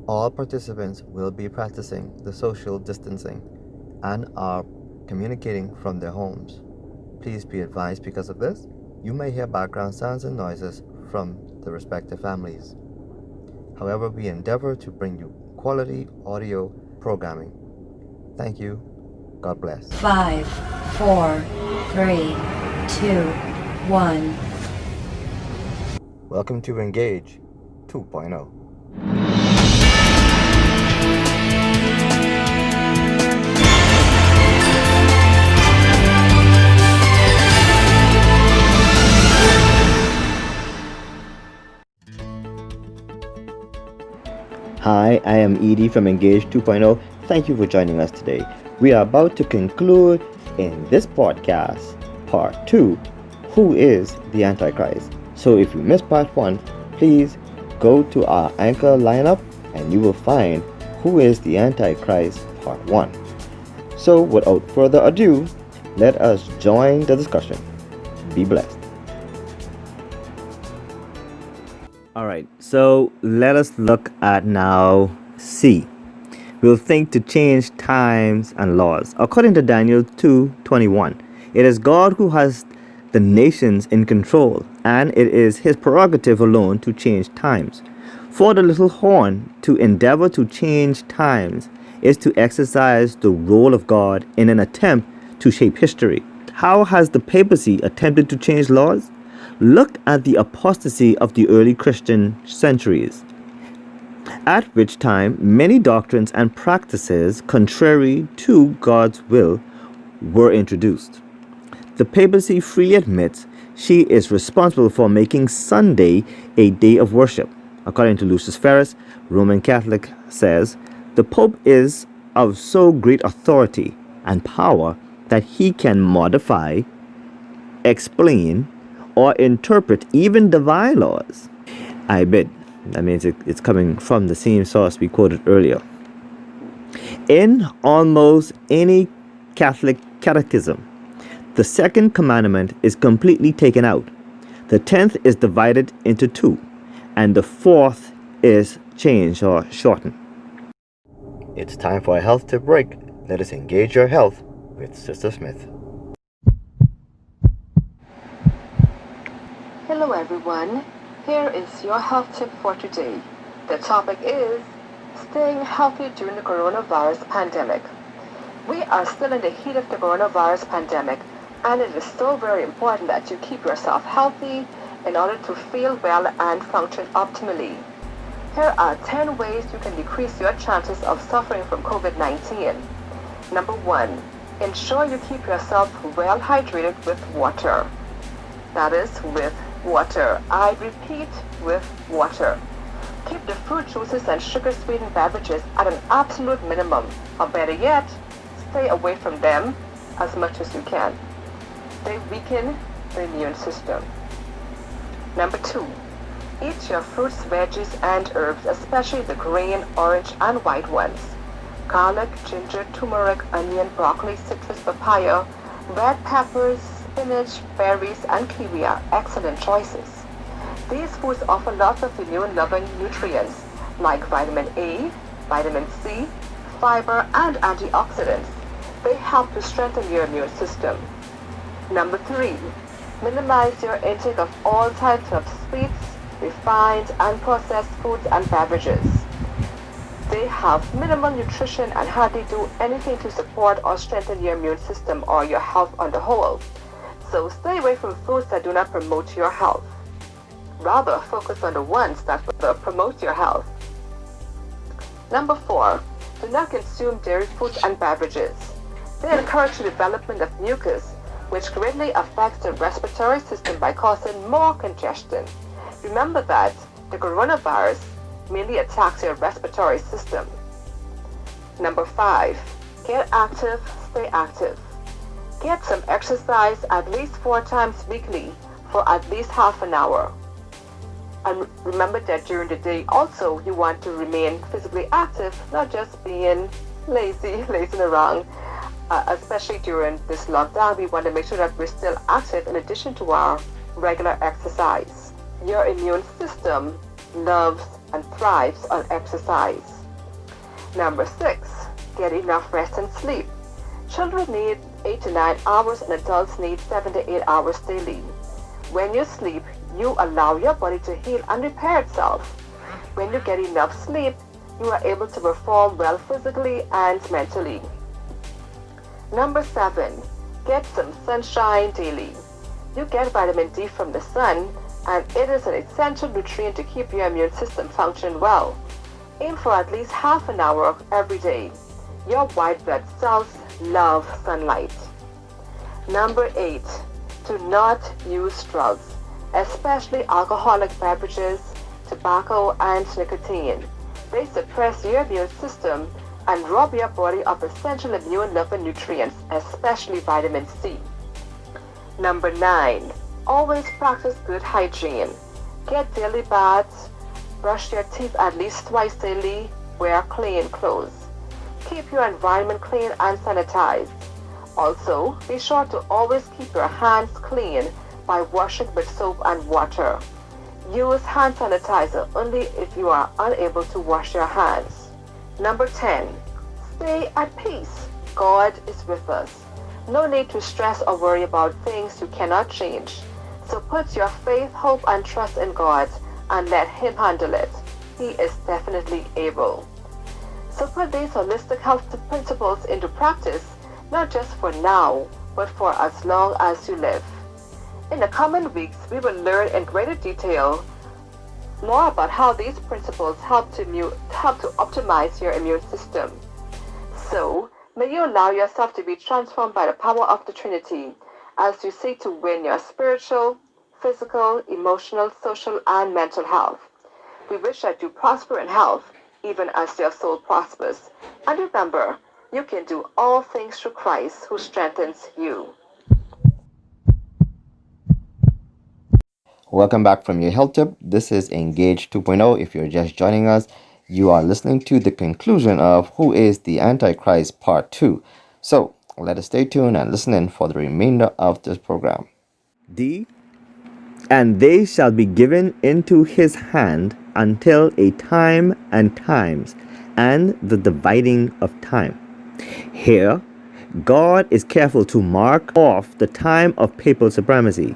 All participants will be practicing the social distancing and are communicating from their homes. Please be advised because of this, you may hear background sounds and noises from the respective families. However, we endeavor to bring you quality audio programming. Thank you. God bless. 5, 4, 3, 2, 1. Welcome to EnGaGe 2.0. Hi, I am Edie from EnGaGe 2.0. Thank you for joining us today. We are about to conclude in this podcast, part 2, Who is the Antichrist? So if you missed part 1, please go to our anchor lineup and you will find Who is the Antichrist part 1. So without further ado, let us join the discussion. Be blessed. Alright, so let us look at now C. We'll think to change times and laws. According to Daniel 2:21, it is God who has the nations in control, and it is his prerogative alone to change times. For the little horn to endeavor to change times is to exercise the role of God in an attempt to shape history. How has the papacy attempted to change laws? Look at the apostasy of the early Christian centuries, at which time many doctrines and practices contrary to God's will were introduced. The papacy freely admits she is responsible for making Sunday a day of worship. According to Lucius Ferrus, Roman Catholic, says, the Pope is of so great authority and power that he can modify, explain, or interpret even divine laws. I bet that means it's coming from the same source we quoted earlier. In almost any Catholic catechism, the second commandment is completely taken out. The 10th is divided into 2, and the 4th is changed or shortened. It's time for a health tip break. Let us engage your health with Sister Smith. Hello everyone, here is your health tip for today. The topic is staying healthy during the coronavirus pandemic. We are still in the heat of the coronavirus pandemic, and it is so very important that you keep yourself healthy in order to feel well and function optimally. Here are 10 ways you can decrease your chances of suffering from COVID-19. Number 1, ensure you keep yourself well hydrated with water. That is, with water. I repeat, with water. Keep the fruit juices and sugar-sweetened beverages at an absolute minimum, or better yet, stay away from them as much as you can. They weaken the immune system. Number 2, eat your fruits, veggies, and herbs, especially the green, orange, and white ones. Garlic, ginger, turmeric, onion, broccoli, citrus, papaya, red peppers, spinach, berries, and kiwi are excellent choices. These foods offer lots of immune-loving nutrients like vitamin A, vitamin C, fiber, and antioxidants. They help to strengthen your immune system. Number 3, minimize your intake of all types of sweets, refined, and processed foods and beverages. They have minimal nutrition and hardly do anything to support or strengthen your immune system or your health on the whole. So stay away from foods that do not promote your health. Rather, focus on the ones that will promote your health. Number 4, do not consume dairy foods and beverages. They encourage the development of mucus, which greatly affects the respiratory system by causing more congestion. Remember that the coronavirus mainly attacks your respiratory system. Number 5, get active, stay active. Get some exercise at least 4 times weekly for at least half an hour. And remember that during the day also you want to remain physically active, not just being lazing around. Especially during this lockdown, we want to make sure that we're still active in addition to our regular exercise. Your immune system loves and thrives on exercise. Number 6. Get enough rest and sleep. Children need 8 to 9 hours and adults need 7 to 8 hours daily. When you sleep, you allow your body to heal and repair itself. When you get enough sleep, you are able to perform well physically and mentally. Number 7. Get some sunshine daily. You get vitamin D from the sun, and it is an essential nutrient to keep your immune system functioning well. Aim for at least half an hour every day. Your white blood cells love sunlight. Number 8. Do not use drugs, especially alcoholic beverages, tobacco, and nicotine. They suppress your immune system and rob your body of essential immune-loving nutrients, especially vitamin C. Number 9. Always practice good hygiene. Get daily baths, brush your teeth at least twice daily, wear clean clothes. Keep your environment clean and sanitized. Also, be sure to always keep your hands clean by washing with soap and water. Use hand sanitizer only if you are unable to wash your hands. Number 10. Stay at peace. God is with us. No need to stress or worry about things you cannot change. So put your faith, hope, and trust in God and let Him handle it. He is definitely able. So put these holistic health principles into practice, not just for now, but for as long as you live. In the coming weeks, we will learn in greater detail more about how these principles help to optimize your immune system. So, may you allow yourself to be transformed by the power of the Trinity as you seek to win your spiritual, physical, emotional, social, and mental health. We wish that you prosper in health, even as your soul prospers. And remember, you can do all things through Christ who strengthens you. Welcome back from your health tip. This is EnGaGe 2.0. If you're just joining us, you are listening to the conclusion of Who is the Antichrist Part 2. So let us stay tuned and listen in for the remainder of this program. D. And they shall be given into his hand until a time and times and the dividing of time. Here, God is careful to mark off the time of papal supremacy.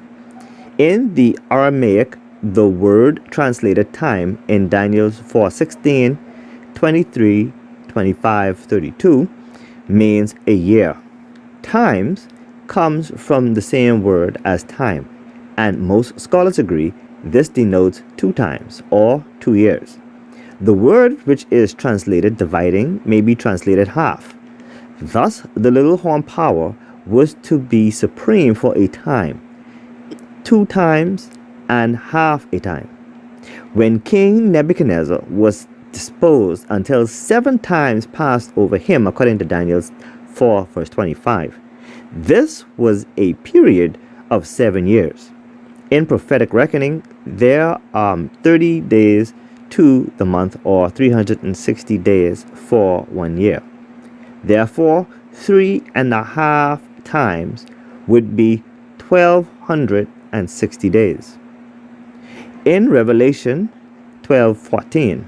In the Aramaic, the word translated time in Daniel 4:16, 23, 25, 32 means a year. Times comes from the same word as time, and most scholars agree this denotes 2 times or 2 years. The word which is translated dividing may be translated half. Thus, the little horn power was to be supreme for a time, 2 times and half a time. When King Nebuchadnezzar was disposed until 7 times passed over him, according to Daniel 4, verse 25. This was a period of 7 years. In prophetic reckoning, there are 30 days to the month, or 360 days for 1 year. Therefore, 3.5 times would be 1,260 days. In Revelation 12:14,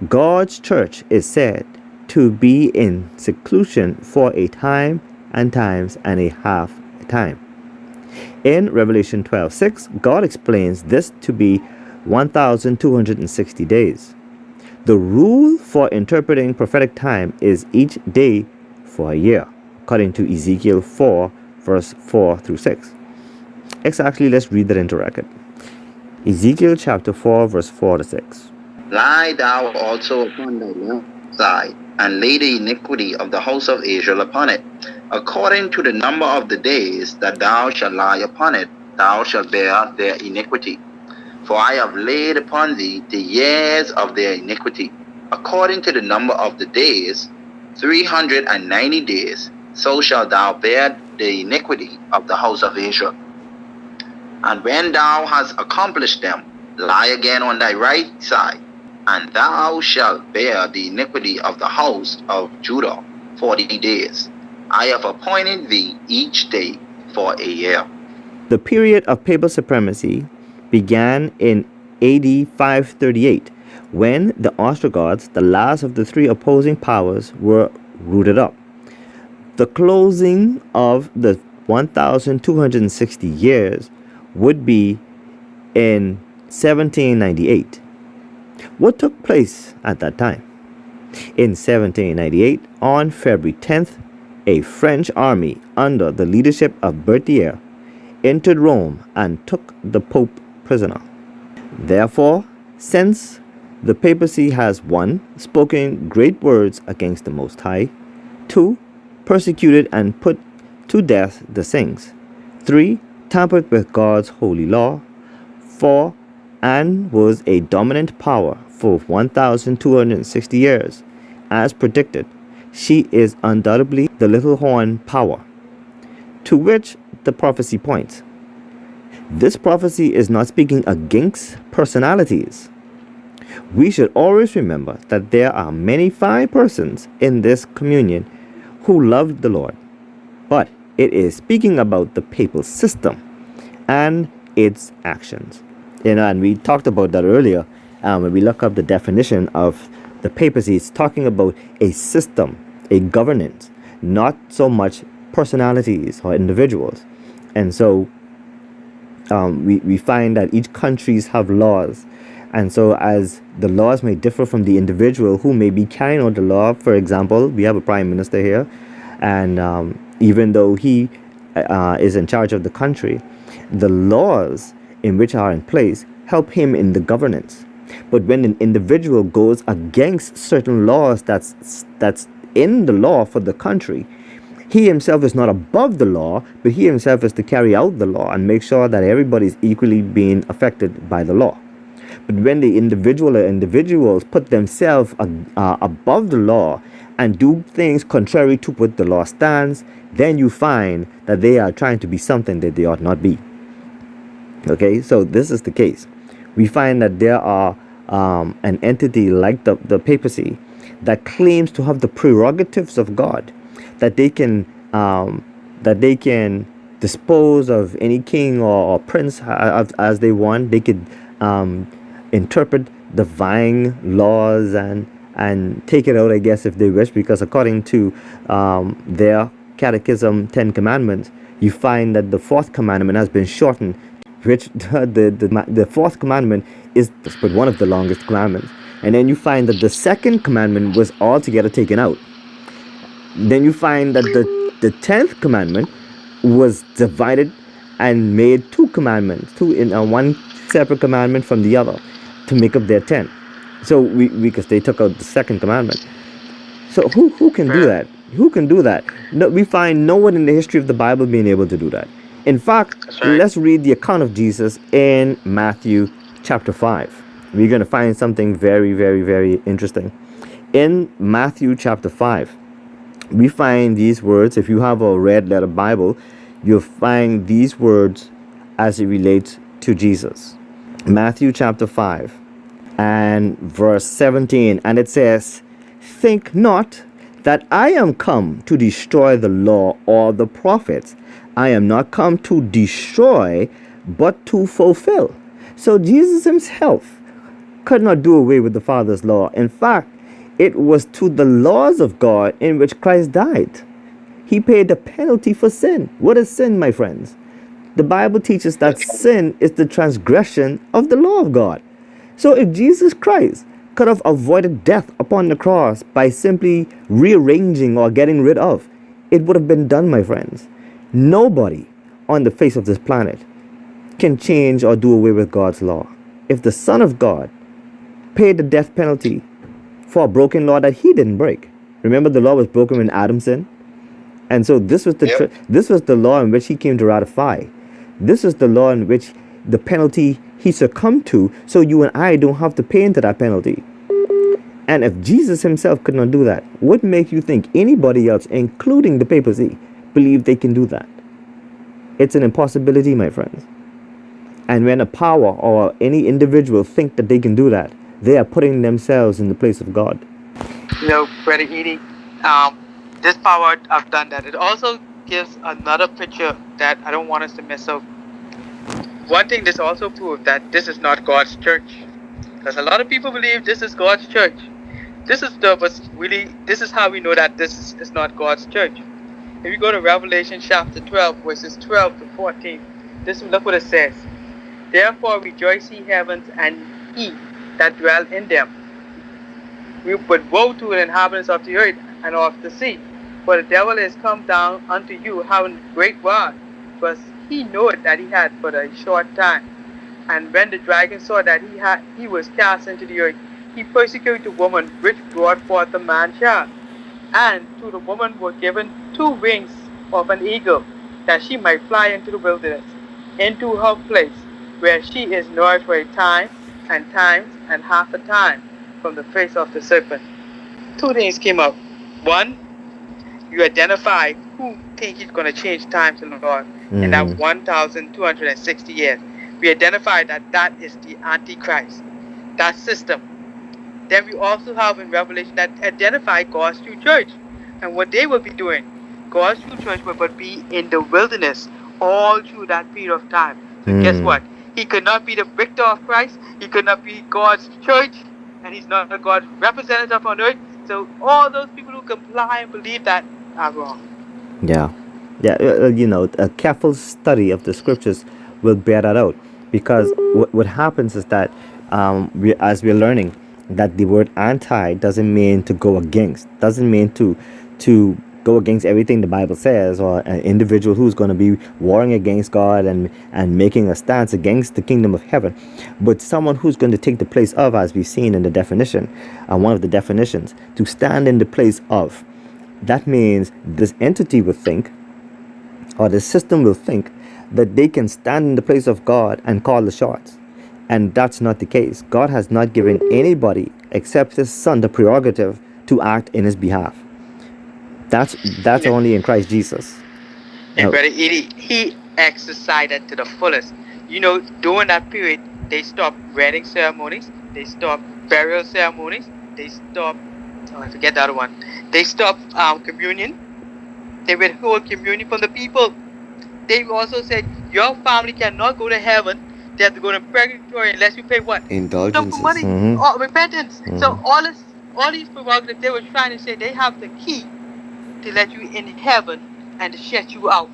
God's church is said to be in seclusion for a time and times and a half a time. In Revelation 12:6, God explains this to be 1,260 days. The rule for interpreting prophetic time is each day for a year, according to Ezekiel 4, verse 4 through 6. Exactly, let's read that into record. Ezekiel chapter 4, verse 4 to 6. Lie thou also upon thy left side, and lay the iniquity of the house of Israel upon it. According to the number of the days that thou shalt lie upon it, thou shalt bear their iniquity. For I have laid upon thee the years of their iniquity. According to the number of the days, 390 days, so shalt thou bear the iniquity of the house of Israel. And when thou hast accomplished them, lie again on thy right side, and thou shalt bear the iniquity of the house of Judah 40 days. I have appointed thee each day for a year. The period of papal supremacy began in AD 538, when the Ostrogoths, the last of the three opposing powers, were rooted up. The closing of the 1,260 years would be in 1798. What took place at that time? In 1798, on February 10th, a French army under the leadership of Berthier entered Rome and took the Pope prisoner. Therefore, since the papacy has 1. Spoken great words against the Most High, 2. Persecuted and put to death the saints, 3. Tampered with God's holy law, 4. And was a dominant power for 1,260 years, as predicted, she is undoubtedly the little horn power, to which the prophecy points. This prophecy is not speaking against personalities. We should always remember that there are many fine persons in this communion who loved the Lord, but it is speaking about the papal system and its actions. And we talked about that earlier when we look up the definition of the papacy. It's talking about a system, a governance, not so much personalities or individuals. And so we find that each countries have laws, and so as the laws may differ from the individual who may be carrying out the law. For example, we have a prime minister here, and even though he is in charge of the country, the laws in which are in place help him in the governance. But when an individual goes against certain laws that's in the law for the country, he himself is not above the law, but he himself is to carry out the law and make sure that everybody is equally being affected by the law. But when the individual or individuals put themselves above the law and do things contrary to what the law stands, then you find that they are trying to be something that they ought not be. Okay, so this is the case. We find that there are an entity like the papacy that claims to have the prerogatives of God, that they can dispose of any king or prince as they want. They could interpret divine laws and take it out, I guess, if they wish, because according to their catechism, 10 commandments, you find that the 4th commandment has been shortened, which the 4th commandment is but one of the longest commandments. And then you find that the 2nd commandment was altogether taken out. Then you find that the 10th commandment was divided and made 2 commandments, one separate commandment from the other, to make up their 10. So because they took out the 2nd commandment. So who can do that? Who can do that? No, we find no one in the history of the Bible being able to do that. In fact, let's read the account of Jesus in Matthew chapter 5. We're going to find something very, very, very interesting. In Matthew chapter 5, we find these words. If you have a red letter Bible, you'll find these words as it relates to Jesus. Matthew chapter 5 and verse 17. And it says, "Think not that I am come to destroy the law or the prophets. I am not come to destroy, but to fulfill." So Jesus himself could not do away with the Father's law. In fact, it was to the laws of God in which Christ died. He paid the penalty for sin. What is sin, my friends? The Bible teaches that sin is the transgression of the law of God. So if Jesus Christ could have avoided death upon the cross by simply rearranging or getting rid of, it would have been done, my friends. Nobody on the face of this planet can change or do away with God's law. If the Son of God paid the death penalty for a broken law that he didn't break. Remember, the law was broken when Adam sinned, and so this was the law in which he came to ratify. This is the law in which the penalty he succumbed to, so you and I don't have to pay into that penalty. And if Jesus himself could not do that, what makes you think anybody else, including the papacy, believe they can do that? It's an impossibility, my friends. And when a power or any individual think that they can do that, they are putting themselves in the place of God. Brother Edie, this power, I've done that. It also gives another picture that I don't want us to miss out. One thing this also proves that this is not God's church. Because a lot of people believe this is God's church. This is how we know that this is not God's church. If you go to Revelation chapter 12, verses 12 to 14, look what it says. Therefore rejoice ye heavens, and ye that dwell in them. But woe to the inhabitants of the earth and of the sea, for the devil is come down unto you having great wrath, because he knoweth that he had but a short time. And when the dragon saw that he was cast into the earth, he persecuted the woman which brought forth the man child. And to the woman were given 2 wings of an eagle, that she might fly into the wilderness, into her place, where she is nourished for a time, and times, and half a time, from the face of the serpent. 2 things came up. One, you identify who think he's going to change times in the Lord in that 1,260 years. We identify that is the Antichrist, that system. Then we also have in Revelation that identify God's true church and what they will be doing. God's true church will be in the wilderness all through that period of time. So guess what? He could not be the victor of Christ. He could not be God's church, and he's not God's representative on earth. So all those people who comply and believe that are wrong. Yeah. A careful study of the scriptures will bear that out, because what happens is that as we're learning that the word anti doesn't mean to go against, doesn't mean to go against everything the Bible says, or an individual who's going to be warring against God and making a stance against the kingdom of heaven, but someone who's going to take the place of, as we've seen in the definition, one of the definitions, to stand in the place of. That means this entity will think, or the system will think, that they can stand in the place of God and call the shots. And that's not the case. God has not given anybody except his son the prerogative to act in his behalf. That's only in Christ Jesus. And Brother Edie, he exercised it to the fullest. During that period, they stopped wedding ceremonies, they stopped burial ceremonies, they stopped, I forget the other one. They stopped communion. They withhold communion from the people. They also said, your family cannot go to heaven. They have to go to purgatory unless you pay what? Indulgences. Money or repentance. So all these prerogatives, they were trying to say they have the key to let you in heaven and to shut you out.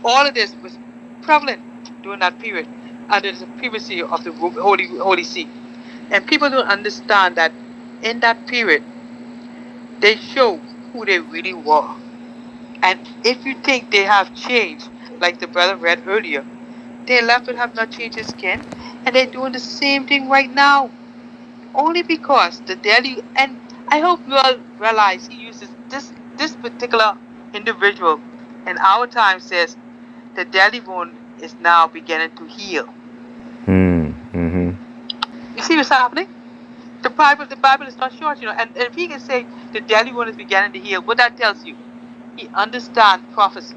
All of this was prevalent during that period under the privacy of the Holy See. And people don't understand that in that period, they show who they really were. And if you think they have changed, like the brother read earlier, they left would have not changed his skin, and they're doing the same thing right now. Only because the daily, and I hope you all realize he uses this particular individual in our time says the daily wound is now beginning to heal. You see what's happening? The Bible is not short, and if he can say the daily wound is beginning to heal, what that tells you, he understands prophecy.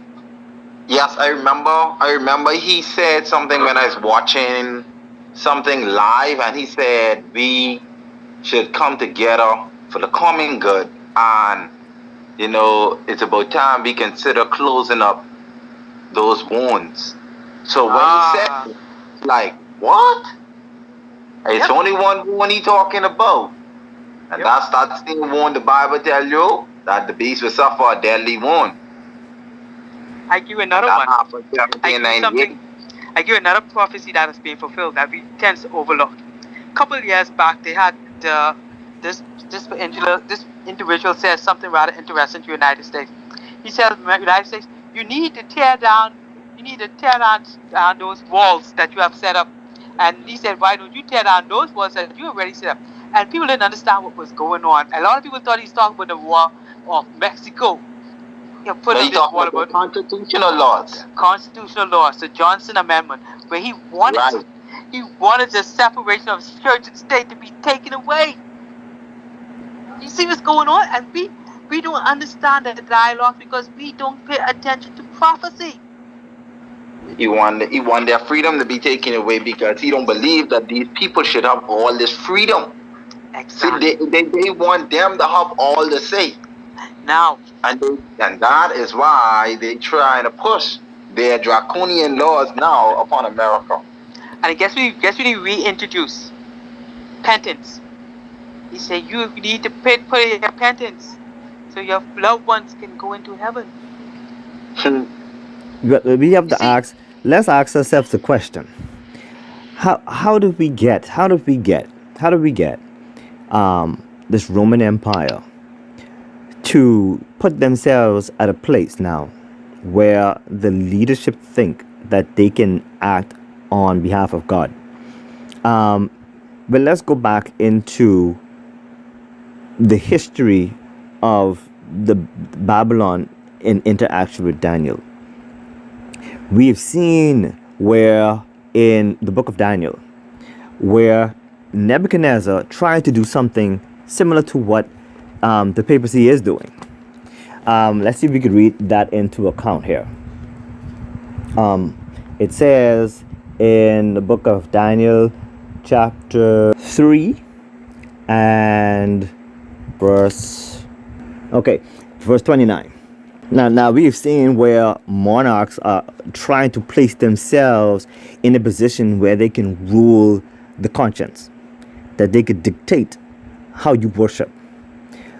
Yes, I remember he said something when I was watching something live, and he said we should come together for the common good, and it's about time we consider closing up those wounds. So when he said, like, what? It's only one wound he talking about. And that's that same wound the Bible tell you, that the beast will suffer a deadly wound. I give another one. I give another prophecy that has been fulfilled that we tend to overlook. A couple of years back, they had this individual says something rather interesting to the United States. He said, United States, you need to tear down those walls that you have set up. And he said, why don't you tear down those walls that you already set up? And people didn't understand what was going on. A lot of people thought he's talking about the war of Mexico. Putting this wall about constitutional laws. Constitutional laws, the Johnson Amendment, where he wanted the separation of church and state to be taken away. You see what's going on? And we don't understand the dialogue because we don't pay attention to prophecy. He want their freedom to be taken away because he don't believe that these people should have all this freedom. Exactly. See, they want them to have all the say. Now. And that is why they trying to push their draconian laws now upon America. And guess we reintroduce repentance. He said you need to put in repentance so your loved ones can go into heaven. We have You to see? ask. Let's ask ourselves the question: how did we get this Roman Empire to put themselves at a place now where the leadership think that they can act on behalf of God? But let's go back into the history of the Babylon in interaction with Daniel. We've seen where in the book of Daniel, where Nebuchadnezzar tried to do something similar to what the papacy is doing. Let's see if we could read that into account here. It says in the book of Daniel, chapter 3 and verse 29. Now we've seen where monarchs are trying to place themselves in a position where they can rule the conscience, that they could dictate how you worship.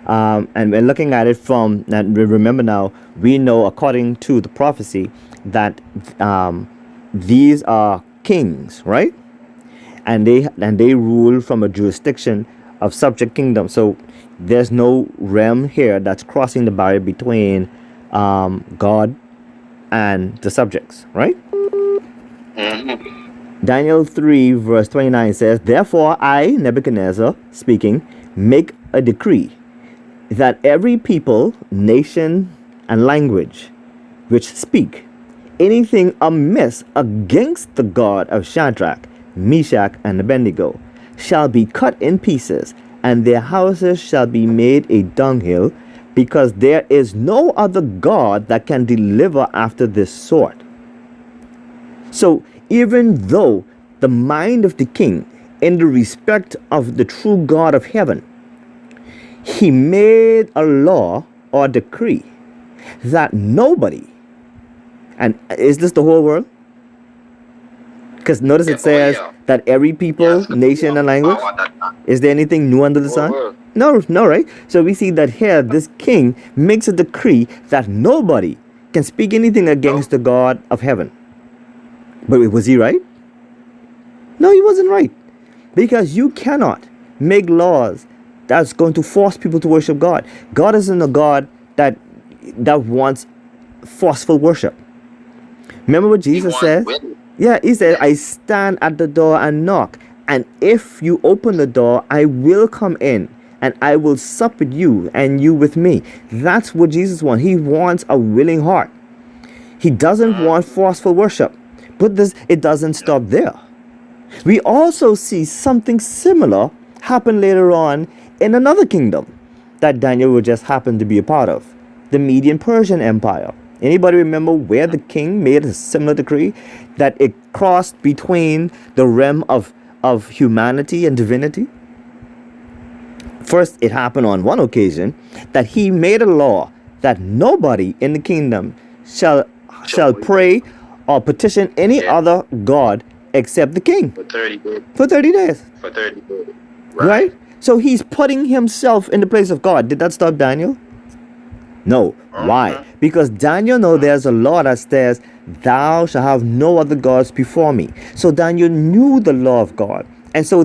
And we're looking at it from, and remember now, we know according to the prophecy that these are kings, right? And they rule from a jurisdiction of subject kingdom. So there's no realm here that's crossing the barrier between God and the subjects, right? Daniel 3 verse 29 says, "Therefore I, Nebuchadnezzar, speaking, make a decree that every people, nation, and language which speak anything amiss against the God of Shadrach, Meshach, and Abednego shall be cut in pieces, and their houses shall be made a dunghill, because there is no other God that can deliver after this sort." So even though the mind of the king, in the respect of the true God of heaven, he made a law or decree that nobody, and is this the whole world? Because notice it says that every people, nation, and language. Is there anything new under the sun? No, right? So we see that here this king makes a decree that nobody can speak anything against the God of heaven. But was he right? No, he wasn't right. Because you cannot make laws that's going to force people to worship God. God isn't a God that wants forceful worship. Remember what Jesus says? Yeah, he said, "I stand at the door and knock. And if you open the door, I will come in and I will sup with you and you with me." That's what Jesus wants. He wants a willing heart. He doesn't want forceful worship. But it doesn't stop there. We also see something similar happen later on in another kingdom that Daniel would just happen to be a part of, the Median Persian Empire. Anybody remember where the king made a similar decree that it crossed between the realm of humanity and divinity? First, it happened on one occasion that he made a law that nobody in the kingdom shall pray or petition any other god except the king. For 30 days. For 30 days. For 30 days. Right? So he's putting himself in the place of God. Did that stop Daniel? No. Why? Because Daniel knows there's a law that says, "Thou shalt have no other gods before me." So Daniel knew the law of God. And so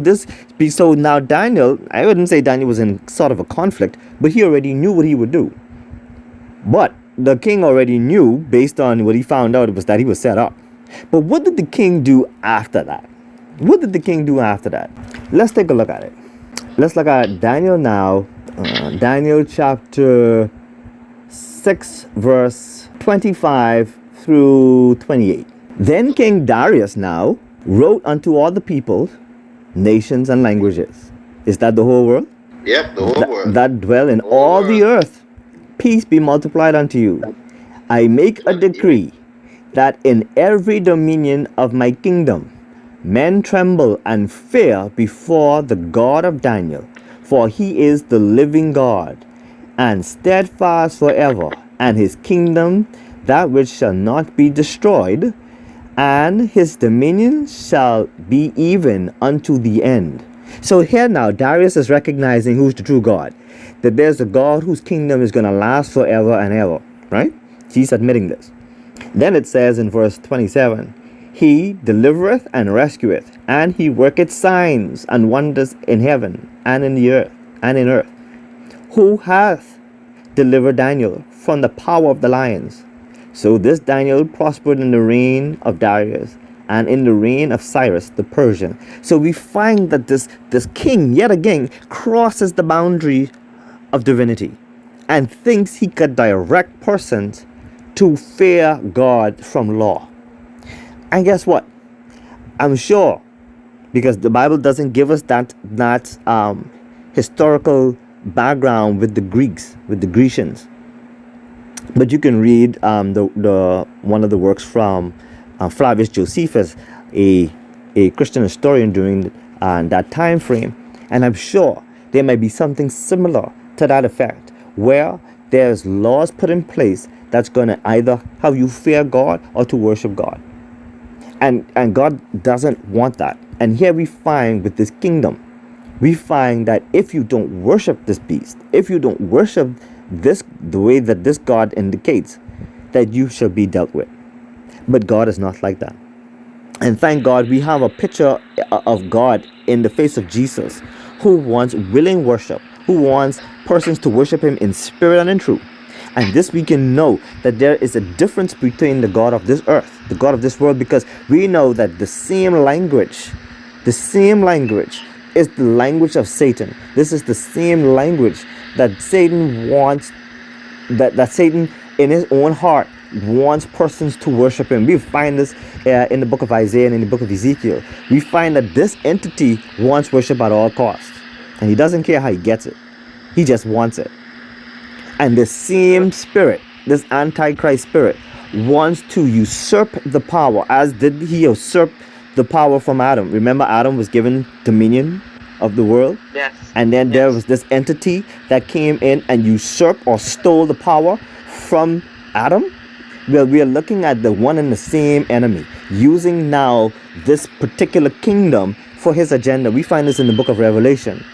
now Daniel, I wouldn't say Daniel was in sort of a conflict, but he already knew what he would do. But the king already knew, based on what he found out, was that he was set up. But what did the king do after that? What did the king do after that? Let's take a look at it. Let's look at Daniel now. Daniel chapter 6 verse 25 through 28. Then King Darius now wrote unto all the peoples, nations, and languages. Is that the whole world? Yep, the whole world. That dwell in all the earth. Peace be multiplied unto you. I make a decree that in every dominion of my kingdom men tremble and fear before the God of Daniel, for he is the living God, and steadfast forever, and his kingdom that which shall not be destroyed, and his dominion shall be even unto the end. So here now, Darius is recognizing who's the true God. That there's a God whose kingdom is going to last forever and ever. Right? He's admitting this. Then it says in verse 27, He delivereth and rescueth, and he worketh signs and wonders in heaven and in the earth and in earth. Who hath delivered Daniel from the power of the lions? So this Daniel prospered in the reign of Darius and in the reign of Cyrus the Persian. So we find that this king yet again crosses the boundary of divinity and thinks he could direct persons to fear God from law. And guess what? I'm sure, because the Bible doesn't give us that historical background with the Greeks, with the Grecians. But you can read the one of the works from Flavius Josephus, a Christian historian during that time frame, and I'm sure there might be something similar to that effect, where there's laws put in place that's going to either have you fear God or to worship God. And God doesn't want that. And here we find with this kingdom, we find that if you don't worship this beast, if you don't worship this the way that this God indicates, that you shall be dealt with. But God is not like that. And thank God we have a picture of God in the face of Jesus, who wants willing worship, who wants persons to worship him in spirit and in truth. And this we can know that there is a difference between the God of this earth, the God of this world, because we know that the same language is the language of Satan. This is the same language that Satan wants, that Satan in his own heart wants persons to worship him. We find this in the book of Isaiah and in the book of Ezekiel. We find that this entity wants worship at all costs. And he doesn't care how he gets it. He just wants it. And the same spirit, this Antichrist spirit, wants to usurp the power, as did he usurp the power from Adam. Remember, Adam was given dominion of the world? Yes. And then there was this entity that came in and usurped or stole the power from Adam. Well, we are looking at the one and the same enemy, using now this particular kingdom for his agenda. We find this in the book of Revelation.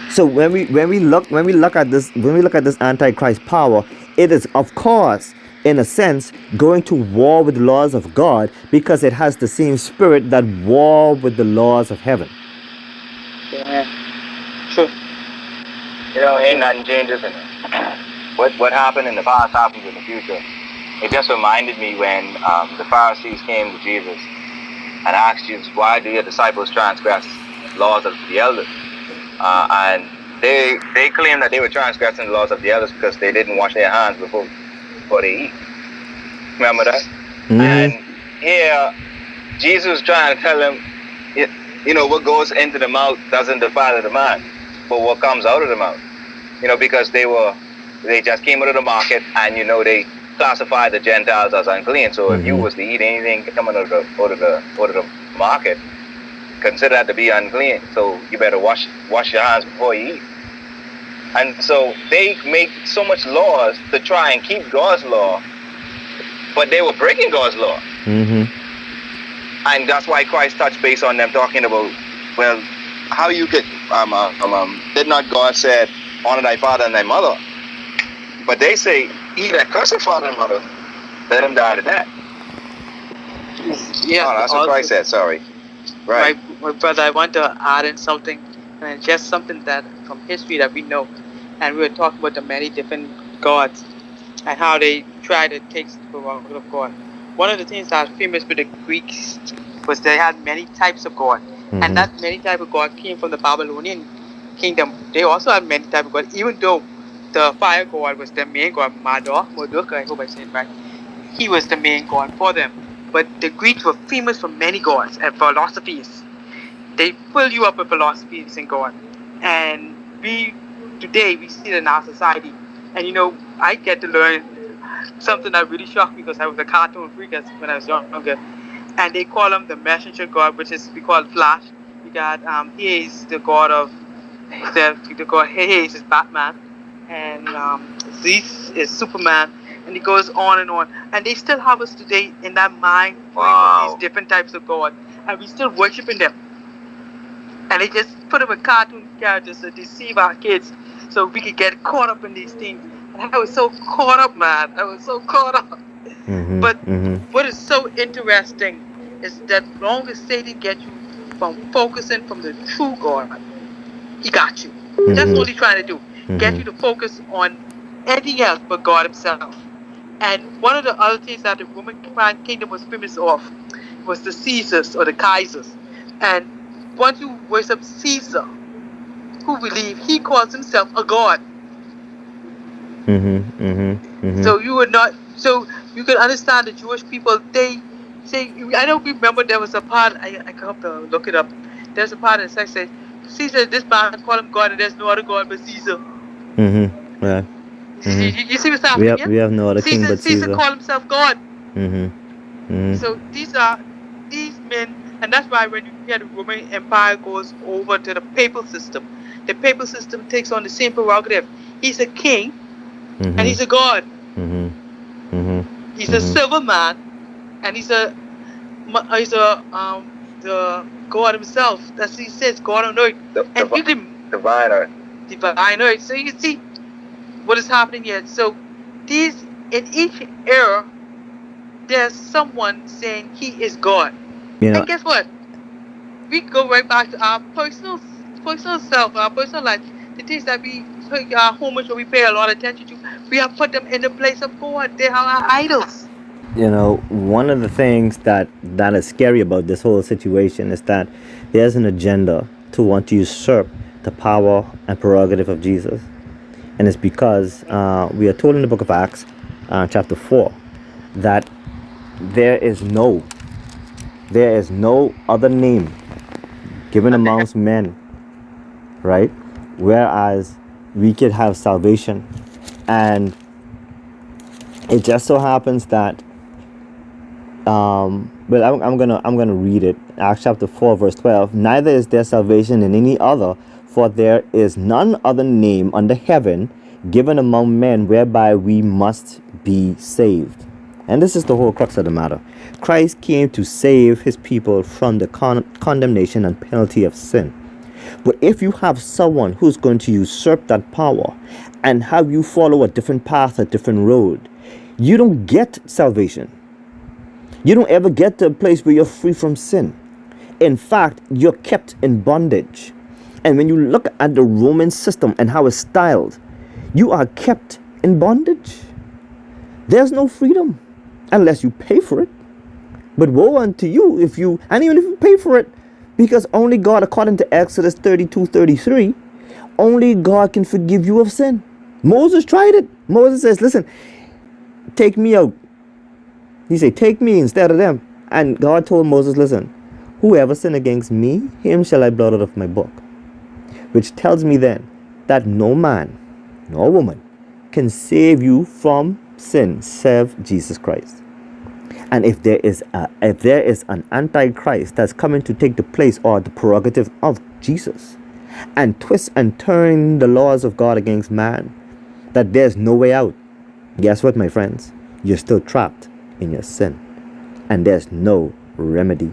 So when we look at this Antichrist power, it is of course in a sense going to war with the laws of God, because it has the same spirit that war with the laws of heaven. Yeah. True. Ain't nothing changes in it. What happened in the past happens in the future. It just reminded me when the Pharisees came to Jesus and asked Jesus, why do your disciples transgress laws of the elders? And they claimed that they were transgressing the laws of the elders because they didn't wash their hands before they eat. Remember that? Mm-hmm. And here, Jesus trying to tell them, what goes into the mouth doesn't defile the man, but what comes out of the mouth. Because they just came out of the market, and they classified the Gentiles as unclean. So if you was to eat anything coming out of the market, consider that to be unclean. So you better wash your hands before you eat. And so they make so much laws to try and keep God's law, but they were breaking God's law. Mm-hmm. And that's why Christ touched base on them, talking about, well, how you could, did not God said, honor thy father and thy mother? But they say, he that curseth father and mother, let him die to that. Yeah. Oh, that's what Christ said, sorry. Right. My brother, I want to add in something, and just something that from history that we know. And we were talking about the many different gods and how they try to take the role of God. One of the things that was famous with the Greeks was they had many types of God. Mm-hmm. And that many type of God came from the Babylonian kingdom. They also had many type of God, even though the fire god was the main god, Marduk, I hope I said it right. He was the main god for them. But the Greeks were famous for many gods and philosophies. They fill you up with philosophies and God. And today we see it in our society. And I get to learn something that really shocked me, because I was a cartoon freak when I was younger. And they call him the messenger god, which is we call Flash. You got he is the god of the god Hayes is Batman, and Zeus is Superman, and it goes on and on. And they still have us today in that mind frame of these different types of God, and we still worshiping them. And they just put them in cartoon characters to deceive our kids so we could get caught up in these things. And I was so caught up, man. I was so caught up. But what is so interesting is that long as Satan gets you from focusing from the true God, he got you. That's what he's trying to do. Get you to focus on anything else but God himself. And one of the other things that the Roman kingdom was famous of was the Caesars or the Kaisers. And once you worship Caesar, who believe he calls himself a god. So you would not, so you can understand the Jewish people, they say, I don't remember there was a part, I have to look it up. There's a part in the text that says, Caesar, this man call him God and there's no other God but Caesar. Yeah. You see what's happening here? We have no other king but Caesar. Caesar called himself God. So these men, and that's why when you hear the Roman Empire goes over to the papal system takes on the same prerogative. He's a king and he's a god. He's a civil man and he's the God himself. That's what he says, God on earth. Divine earth. Divine earth. So you can see what is happening here. So in each era, there's someone saying he is God. And guess what? We go right back to our personal self, our personal life. The things that we pay our homage or we pay a lot of attention to, we have put them in the place of God. They are our idols. One of the things that is scary about this whole situation is that there's an agenda to want to usurp the power and prerogative of Jesus. And it's because we are told in the book of Acts, chapter 4, that there is no other name given amongst men, right? Whereas we could have salvation. And it just so happens that I'm gonna read it. Acts chapter 4 verse 12. Neither is there salvation in any other, for there is none other name under heaven given among men whereby we must be saved. And this is the whole crux of the matter. Christ came to save his people from the condemnation and penalty of sin. But if you have someone who's going to usurp that power and have you follow a different path, a different road, you don't get salvation. You don't ever get to a place where you're free from sin. In fact, you're kept in bondage. And when you look at the Roman system and how it's styled, you are kept in bondage. There's no freedom unless you pay for it. But woe unto you and even if you pay for it, because only God, according to Exodus 32:33, only God can forgive you of sin. Moses tried it. Moses says, listen, take me out. He said, take me instead of them. And God told Moses, listen, whoever sin against me, him shall I blot out of my book. Which tells me then that no man, no woman can save you from sin, save Jesus Christ. And if there is an antichrist that's coming to take the place or the prerogative of Jesus and twist and turn the laws of God against man, that there's no way out, guess what, my friends? You're still trapped in your sin and there's no remedy.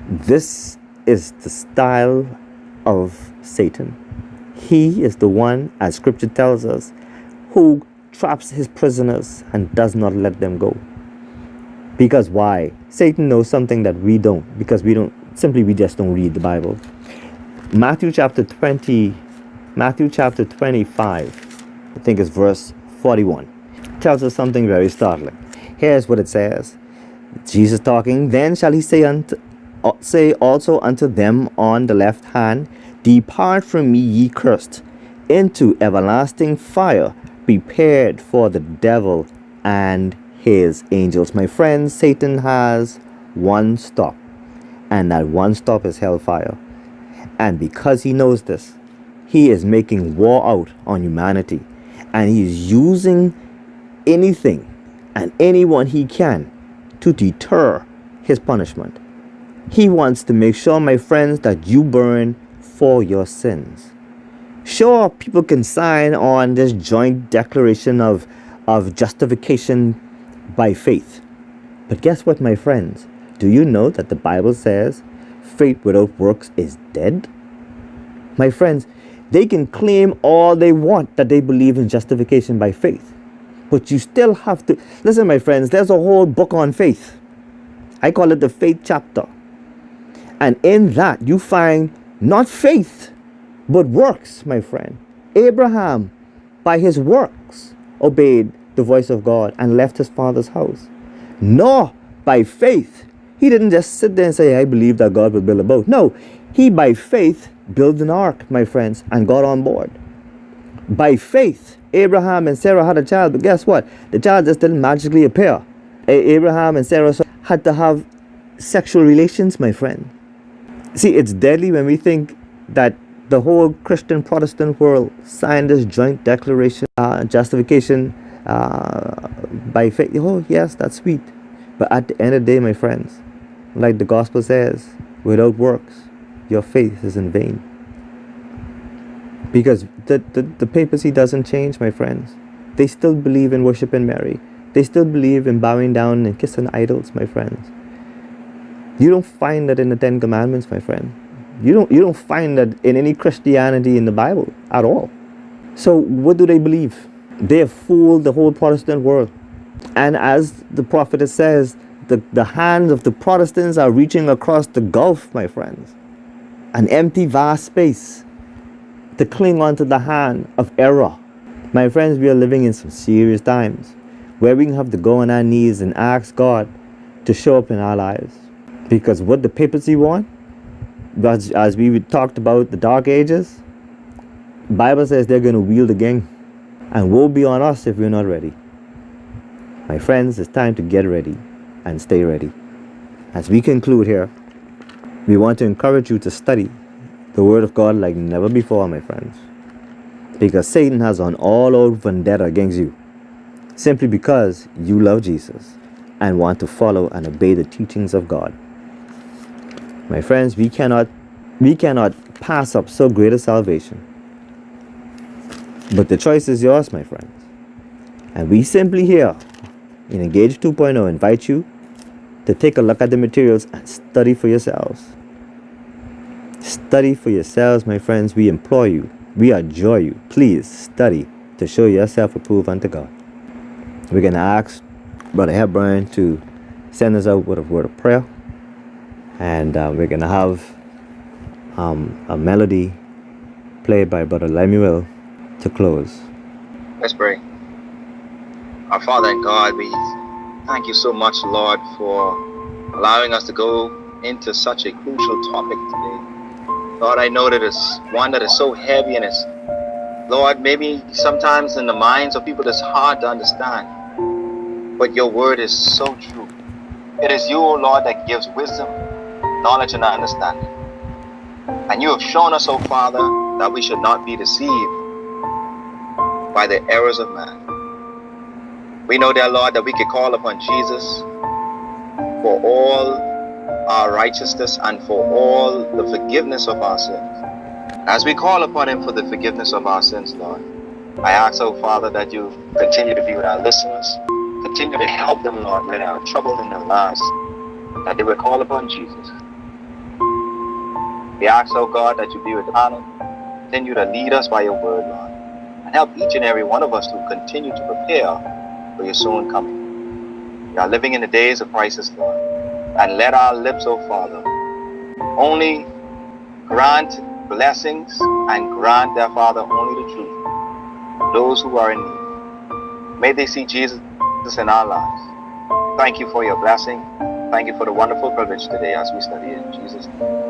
This is the style of Satan. He is the one, as scripture tells us, who traps his prisoners and does not let them go. Because why? Satan knows something that we don't, because we just don't read the Bible. Matthew chapter 25, I think it's verse 41, tells us something very startling. Here's what it says. Jesus talking, then shall he say also unto them on the left hand, depart from me, ye cursed, into everlasting fire, prepared for the devil and his angels. My friends, Satan has one stop, and that one stop is hellfire. And because he knows this, he is making war out on humanity, and he is using anything and anyone he can to deter his punishment. He wants to make sure, my friends, that you burn for your sins. Sure, people can sign on this joint declaration of justification by faith. But guess what, my friends? Do you know that the Bible says faith without works is dead? My friends, they can claim all they want that they believe in justification by faith. But you still have to. Listen, my friends, there's a whole book on faith. I call it the faith chapter. And in that, you find not faith, but works, my friend. Abraham, by his works, obeyed the voice of God and left his father's house. Nor by faith. He didn't just sit there and say, I believe that God will build a boat. No, he by faith built an ark, my friends, and got on board. By faith, Abraham and Sarah had a child, but guess what? The child just didn't magically appear. Abraham and Sarah had to have sexual relations, my friend. See, it's deadly when we think that the whole Christian Protestant world signed this joint declaration, justification by faith. Oh, yes, that's sweet. But at the end of the day, my friends, like the gospel says, without works, your faith is in vain. Because the papacy doesn't change, my friends. They still believe in worshiping Mary. They still believe in bowing down and kissing idols, my friends. You don't find that in the Ten Commandments, my friend. You don't find that in any Christianity in the Bible at all. So what do they believe? They have fooled the whole Protestant world. And as the prophet says, the hands of the Protestants are reaching across the gulf, my friends. An empty, vast space to cling onto the hand of error. My friends, we are living in some serious times where we can have to go on our knees and ask God to show up in our lives. Because what the papacy want, as we talked about the Dark Ages, the Bible says they're going to wield again. And woe be on us if we're not ready. My friends, it's time to get ready and stay ready. As we conclude here, we want to encourage you to study the Word of God like never before, my friends. Because Satan has an all-out vendetta against you, simply because you love Jesus and want to follow and obey the teachings of God. My friends, we cannot pass up so great a salvation. But the choice is yours, my friends. And we simply here in EnGaGe 2.0 invite you to take a look at the materials and study for yourselves. Study for yourselves, my friends. We implore you, we adjure you, please study to show yourself approved unto God. We're going to ask Brother Hebron to send us out with a word of prayer. And we're going to have a melody played by Brother Lemuel to close. Let's pray. Our Father and God, we thank you so much, Lord, for allowing us to go into such a crucial topic today. Lord, I know that it's one that is so heavy and it's, Lord, maybe sometimes in the minds of people it's hard to understand. But your word is so true. It is you, O Lord, that gives wisdom, knowledge, and understanding. And you have shown us, O Father, that we should not be deceived by the errors of man. We know, dear Lord, that we can call upon Jesus for all our righteousness and for all the forgiveness of our sins. As we call upon him for the forgiveness of our sins, Lord, I ask, oh Father, that you continue to be with our listeners, continue to help them, Lord, when they are troubled in their lives, that they will call upon Jesus. We ask, oh God, that you be with honor, continue to lead us by your word, Lord, and help each and every one of us to continue to prepare for your soon coming. We are living in the days of crisis, Lord, and let our lips, oh Father, only grant blessings and grant, their Father, only the truth. Those who are in need, may they see Jesus in our lives. Thank you for your blessing. Thank you for the wonderful privilege today as we study in Jesus' name.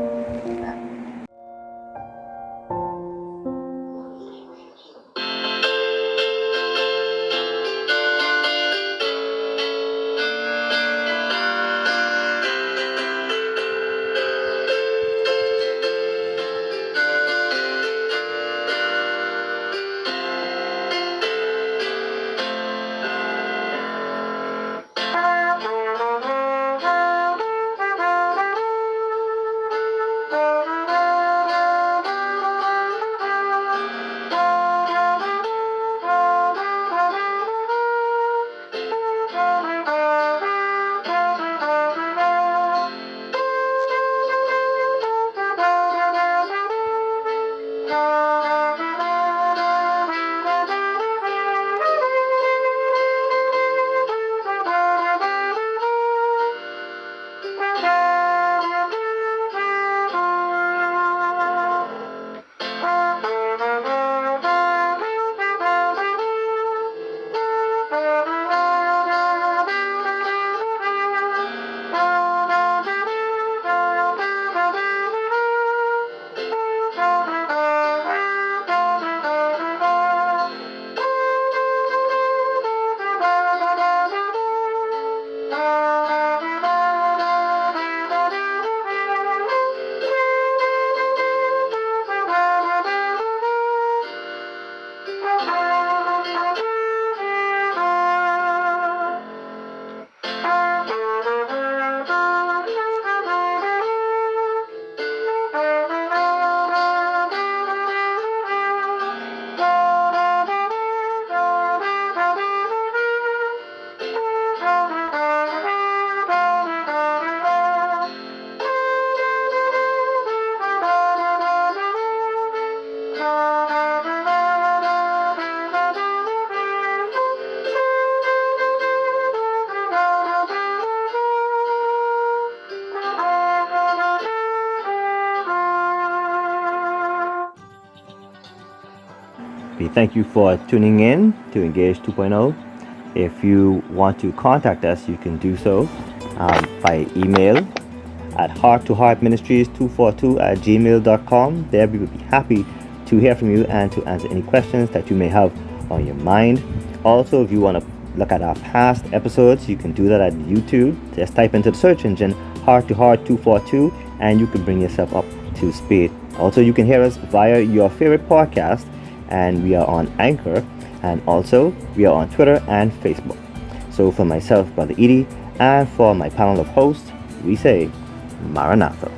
We thank you for tuning in to EnGaGe 2.0. If you want to contact us, you can do so by email at hearttoheartministries242@gmail.com. There we would be happy to hear from you and to answer any questions that you may have on your mind. Also, if you want to look at our past episodes, you can do that at YouTube. Just type into the search engine Heart to Heart 242 and you can bring yourself up to speed. Also, you can hear us via your favorite podcast, and we are on Anchor, and also we are on Twitter and Facebook. So for myself, Brother Edie, and for my panel of hosts, we say Maranatha.